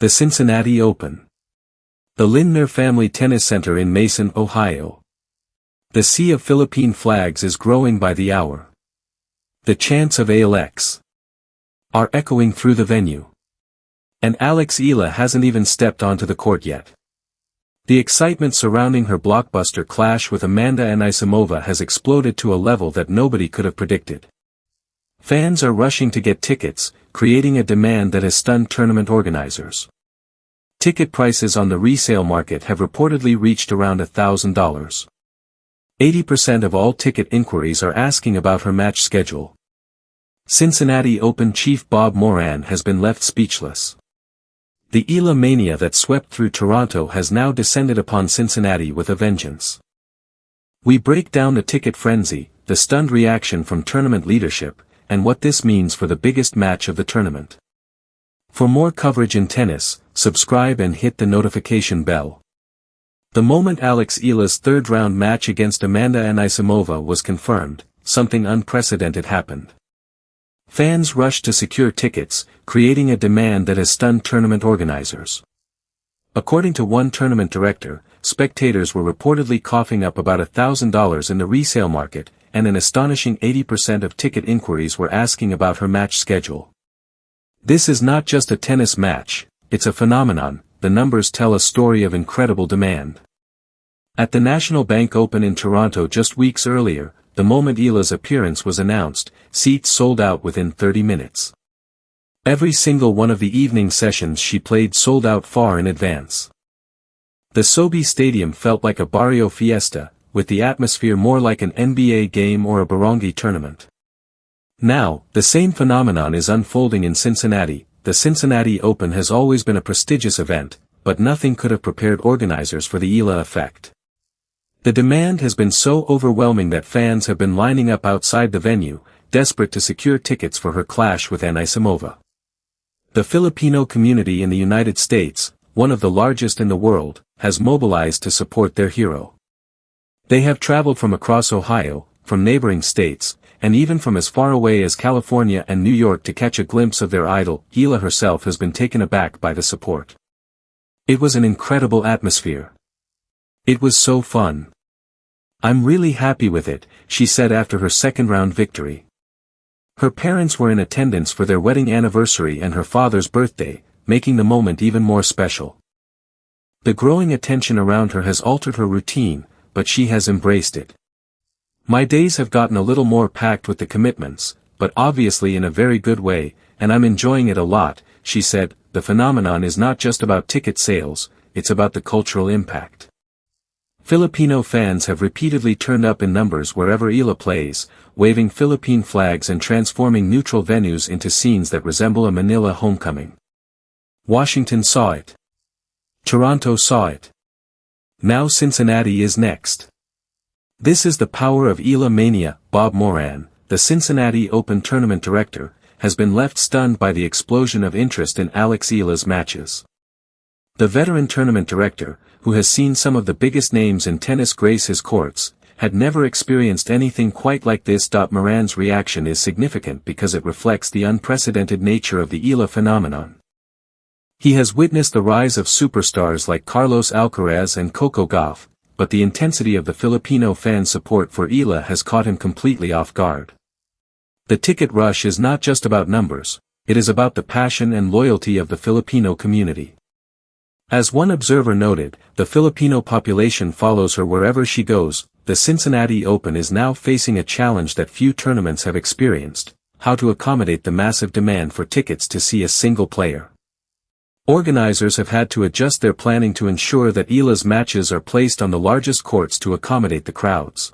The Cincinnati Open. The Lindner Family Tennis Center in Mason, Ohio. The sea of Philippine flags is growing by the hour. The chants of ALX are echoing through the venue. And Eala hasn't even stepped onto the court yet. The excitement surrounding her blockbuster clash with Amanda Anisimova has exploded to a level that nobody could have predicted. Fans are rushing to get tickets, creating a demand that has stunned tournament organizers. Ticket prices on the resale market have reportedly reached around $1,000. 80% of all ticket inquiries are asking about her match schedule. Cincinnati Open chief Bob Moran has been left speechless. The Eala Mania that swept through Toronto has now descended upon Cincinnati with a vengeance. We break down the ticket frenzy, the stunned reaction from tournament leadership, and what this means for the biggest match of the tournament. For more coverage in tennis, subscribe and hit the notification bell. The moment Eala's third-round match against Amanda Anisimova was confirmed, something unprecedented happened. Fans rushed to secure tickets, creating a demand that has stunned tournament organizers. According to one tournament director, spectators were reportedly coughing up about $1,000 in the resale market, and an astonishing 80% of ticket inquiries were asking about her match schedule. This is not just a tennis match, it's a phenomenon. The numbers tell a story of incredible demand. At the National Bank Open in Toronto just weeks earlier, the moment Eala's appearance was announced, seats sold out within 30 minutes. Every single one of the evening sessions she played sold out far in advance. The SoBi Stadium felt like a barrio fiesta, with the atmosphere more like an NBA game or a barangay tournament. Now, the same phenomenon is unfolding in Cincinnati. The Cincinnati Open has always been a prestigious event, but nothing could have prepared organizers for the Eala effect. The demand has been so overwhelming that fans have been lining up outside the venue, desperate to secure tickets for her clash with Anisimova. The Filipino community in the United States, one of the largest in the world, has mobilized to support their hero. They have traveled from across Ohio, from neighboring states, and even from as far away as California and New York to catch a glimpse of their idol. Eala herself has been taken aback by the support. It was an incredible atmosphere. It was so fun. I'm really happy with it, she said after her second-round victory. Her parents were in attendance for their wedding anniversary and her father's birthday, making the moment even more special. The growing attention around her has altered her routine, but she has embraced it. My days have gotten a little more packed with the commitments, but obviously in a very good way, and I'm enjoying it a lot, she said. The phenomenon is not just about ticket sales, it's about the cultural impact. Filipino fans have repeatedly turned up in numbers wherever Eala plays, waving Philippine flags and transforming neutral venues into scenes that resemble a Manila homecoming. Washington saw it. Toronto saw it. Now Cincinnati is next. This is the power of Eala Mania. Bob Moran, the Cincinnati Open tournament director, has been left stunned by the explosion of interest in Eala's matches. The veteran tournament director, who has seen some of the biggest names in tennis grace his courts, had never experienced anything quite like this. Moran's reaction is significant because it reflects the unprecedented nature of the Eala phenomenon. He has witnessed the rise of superstars like Carlos Alcaraz and Coco Gauff, but the intensity of the Filipino fan support for Eala has caught him completely off guard. The ticket rush is not just about numbers, it is about the passion and loyalty of the Filipino community. As one observer noted, the Filipino population follows her wherever she goes. The Cincinnati Open is now facing a challenge that few tournaments have experienced: how to accommodate the massive demand for tickets to see a single player. Organizers have had to adjust their planning to ensure that Eala's matches are placed on the largest courts to accommodate the crowds.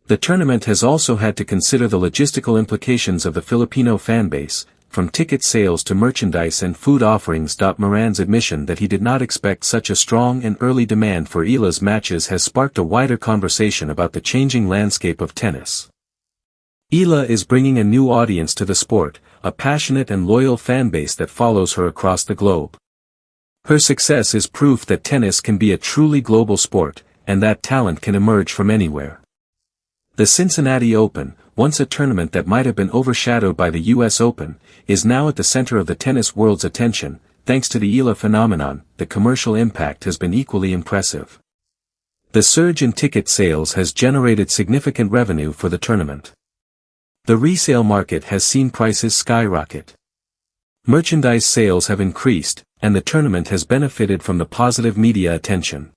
The tournament has also had to consider the logistical implications of the Filipino fanbase, from ticket sales to merchandise and food offerings. Moran's admission that he did not expect such a strong and early demand for Eala's matches has sparked a wider conversation about the changing landscape of tennis. Eala is bringing a new audience to the sport, a passionate and loyal fanbase that follows her across the globe. Her success is proof that tennis can be a truly global sport, and that talent can emerge from anywhere. The Cincinnati Open, once a tournament that might have been overshadowed by the US Open, is now at the center of the tennis world's attention, thanks to the Eala phenomenon, the commercial impact has been equally impressive. The surge in ticket sales has generated significant revenue for the tournament. The resale market has seen prices skyrocket. Merchandise sales have increased, and the tournament has benefited from the positive media attention.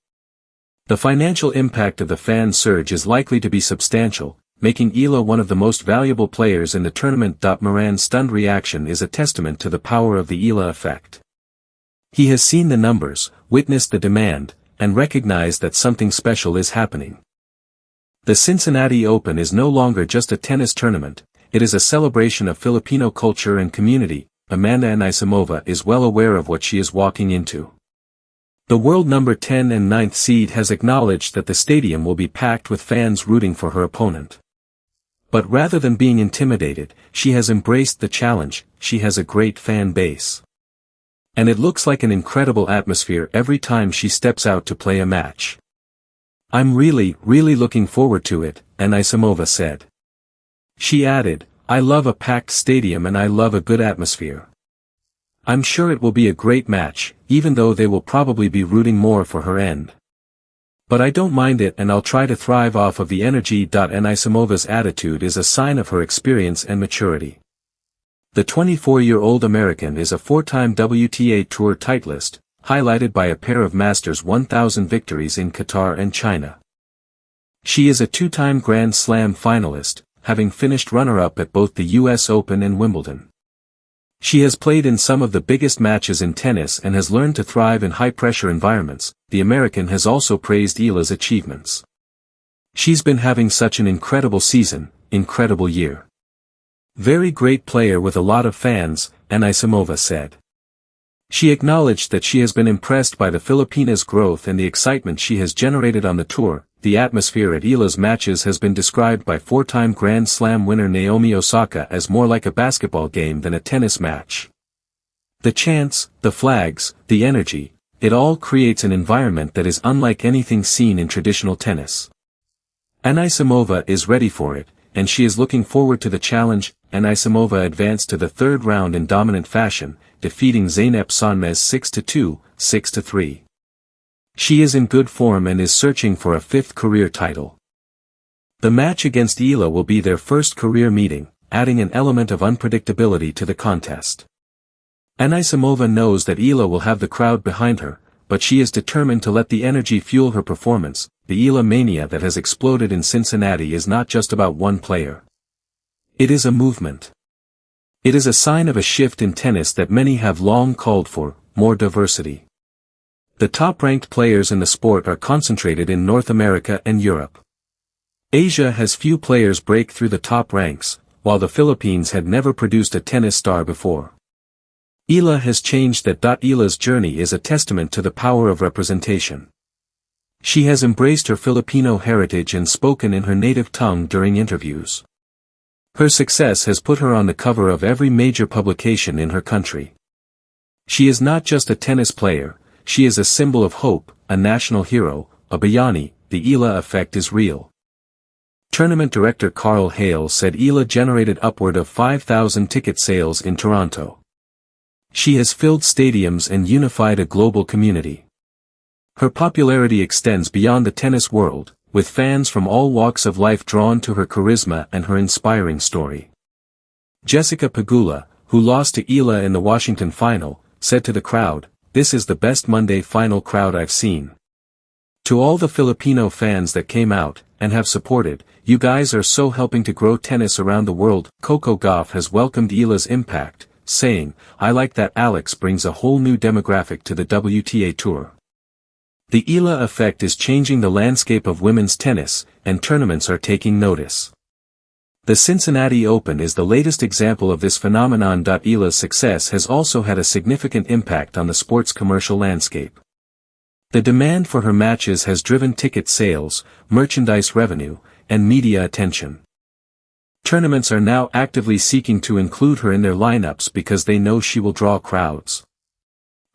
The financial impact of the fan surge is likely to be substantial, making Eala one of the most valuable players in the tournament. Moran's stunned reaction is a testament to the power of the Eala effect. He has seen the numbers, witnessed the demand, and recognized that something special is happening. The Cincinnati Open is no longer just a tennis tournament, it is a celebration of Filipino culture and community. Amanda Anisimova is well aware of what she is walking into. The world number 10 and 9th seed has acknowledged that the stadium will be packed with fans rooting for her opponent. But rather than being intimidated, she has embraced the challenge. She has a great fan base. And it looks like an incredible atmosphere every time she steps out to play a match. "I'm really looking forward to it," Anisimova said. She added, "I love a packed stadium and I love a good atmosphere. I'm sure it will be a great match, even though they will probably be rooting more for her end. But I don't mind it and I'll try to thrive off of the energy." Anisimova's attitude is a sign of her experience and maturity. The 24-year-old American is a four-time WTA Tour titleist, highlighted by a pair of Masters 1000 victories in Qatar and China. She is a two-time Grand Slam finalist, having finished runner-up at both the US Open and Wimbledon. She has played in some of the biggest matches in tennis and has learned to thrive in high-pressure environments. The American has also praised Eala's achievements. "She's been having such an incredible season, incredible year. Very great player with a lot of fans," Anisimova said. She acknowledged that she has been impressed by the Filipinas' growth and the excitement she has generated on the tour. The atmosphere at Eala's matches has been described by four-time Grand Slam winner Naomi Osaka as more like a basketball game than a tennis match. The chants, the flags, the energy, it all creates an environment that is unlike anything seen in traditional tennis. Anisimova is ready for it, and she is looking forward to the challenge. Anisimova advanced to the third round in dominant fashion, defeating Zeynep Sonmez 6-2, 6-3. She is in good form and is searching for a fifth career title. The match against Eala will be their first career meeting, adding an element of unpredictability to the contest. Anisimova knows that Eala will have the crowd behind her, but she is determined to let the energy fuel her performance. The Eala Mania that has exploded in Cincinnati is not just about one player. It is a movement. It is a sign of a shift in tennis that many have long called for, more diversity. The top-ranked players in the sport are concentrated in North America and Europe. Asia has few players break through the top ranks, while the Philippines had never produced a tennis star before. Eala has changed that. Eala's journey is a testament to the power of representation. She has embraced her Filipino heritage and spoken in her native tongue during interviews. Her success has put her on the cover of every major publication in her country. She is not just a tennis player, she is a symbol of hope, a national hero, a bayani. The Eala effect is real. Tournament director Carl Hale said Eala generated upward of 5,000 ticket sales in Toronto. She has filled stadiums and unified a global community. Her popularity extends beyond the tennis world, with fans from all walks of life drawn to her charisma and her inspiring story. Jessica Pegula, who lost to Eala in the Washington final, said to the crowd, "This is the best Monday final crowd I've seen. To all the Filipino fans that came out, and have supported, you guys are so helping to grow tennis around the world." Coco Gauff has welcomed Eala's impact, saying, "I like that Alex brings a whole new demographic to the WTA Tour." The Eala effect is changing the landscape of women's tennis, and tournaments are taking notice. The Cincinnati Open is the latest example of this phenomenon. Eala's success has also had a significant impact on the sport's commercial landscape. The demand for her matches has driven ticket sales, merchandise revenue, and media attention. Tournaments are now actively seeking to include her in their lineups because they know she will draw crowds.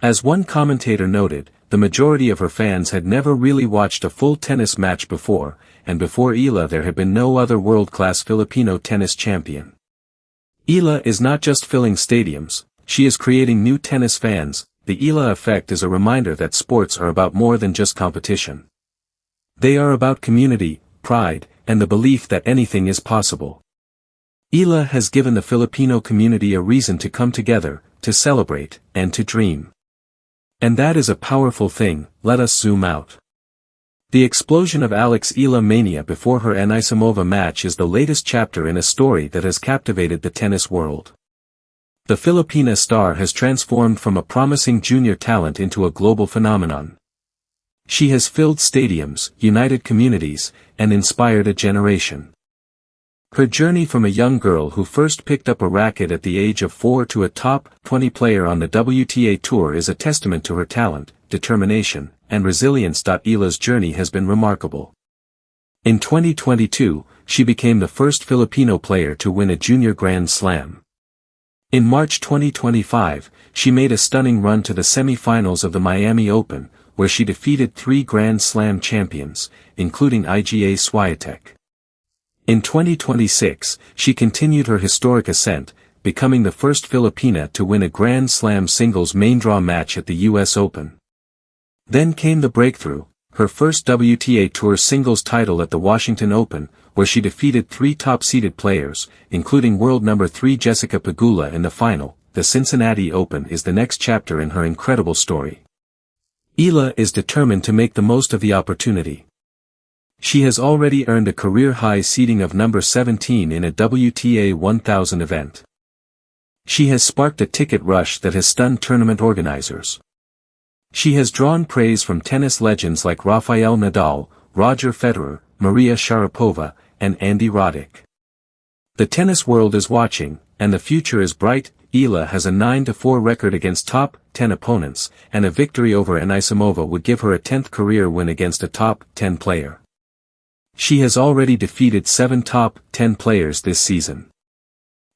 As one commentator noted, the majority of her fans had never really watched a full tennis match before, and before Eala there had been no other world-class Filipino tennis champion. Eala is not just filling stadiums, she is creating new tennis fans. the Eala effect is a reminder that sports are about more than just competition. They are about community, pride, and the belief that anything is possible. Eala has given the Filipino community a reason to come together, to celebrate, and to dream. And that is a powerful thing. Let us zoom out. The explosion of Eala Mania before her Anisimova match is the latest chapter in a story that has captivated the tennis world. The Filipina star has transformed from a promising junior talent into a global phenomenon. She has filled stadiums, united communities, and inspired a generation. Her journey from a young girl who first picked up a racket at the age of 4 to a top 20 player on the WTA Tour is a testament to her talent, determination, and resilience. Eala's journey has been remarkable. In 2022, she became the first Filipino player to win a junior Grand Slam. In March 2025, she made a stunning run to the semi-finals of the Miami Open, where she defeated 3 Grand Slam champions, including Iga Swiatek. In 2026, she continued her historic ascent, becoming the first Filipina to win a Grand Slam singles main draw match at the US Open. Then came the breakthrough, her first WTA Tour singles title at the Washington Open, where she defeated 3 top-seeded players, including world number 3 Jessica Pegula in the final. The Cincinnati Open is the next chapter in her incredible story. Eala is determined to make the most of the opportunity. She has already earned a career-high seeding of number 17 in a WTA 1000 event. She has sparked a ticket rush that has stunned tournament organizers. She has drawn praise from tennis legends like Rafael Nadal, Roger Federer, Maria Sharapova, and Andy Roddick. The tennis world is watching, and the future is bright. Eala has a 9-4 record against top 10 opponents, and a victory over Anisimova would give her a 10th career win against a top 10 player. She has already defeated 7 top 10 players this season.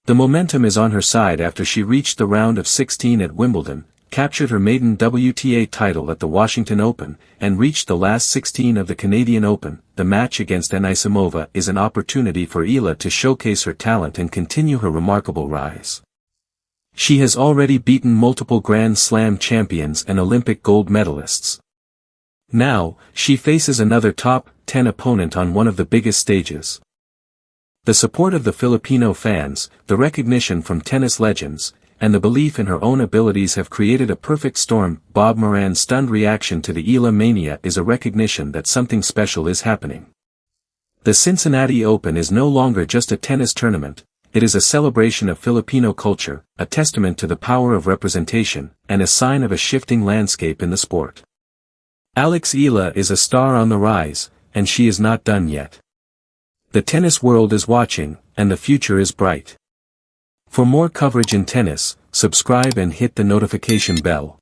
The momentum is on her side after she reached the round of 16 at Wimbledon, captured her maiden WTA title at the Washington Open, and reached the last 16 of the Canadian Open. The match against Anisimova is an opportunity for Eala to showcase her talent and continue her remarkable rise. She has already beaten multiple Grand Slam champions and Olympic gold medalists. Now, she faces another top 10 opponent on one of the biggest stages. The support of the Filipino fans, the recognition from tennis legends, and the belief in her own abilities have created a perfect storm. Moran's stunned reaction to the Eala Mania is a recognition that something special is happening. The Cincinnati Open is no longer just a tennis tournament, it is a celebration of Filipino culture, a testament to the power of representation, and a sign of a shifting landscape in the sport. Eala is a star on the rise, and she is not done yet. The tennis world is watching, and the future is bright. For more coverage in tennis, subscribe and hit the notification bell.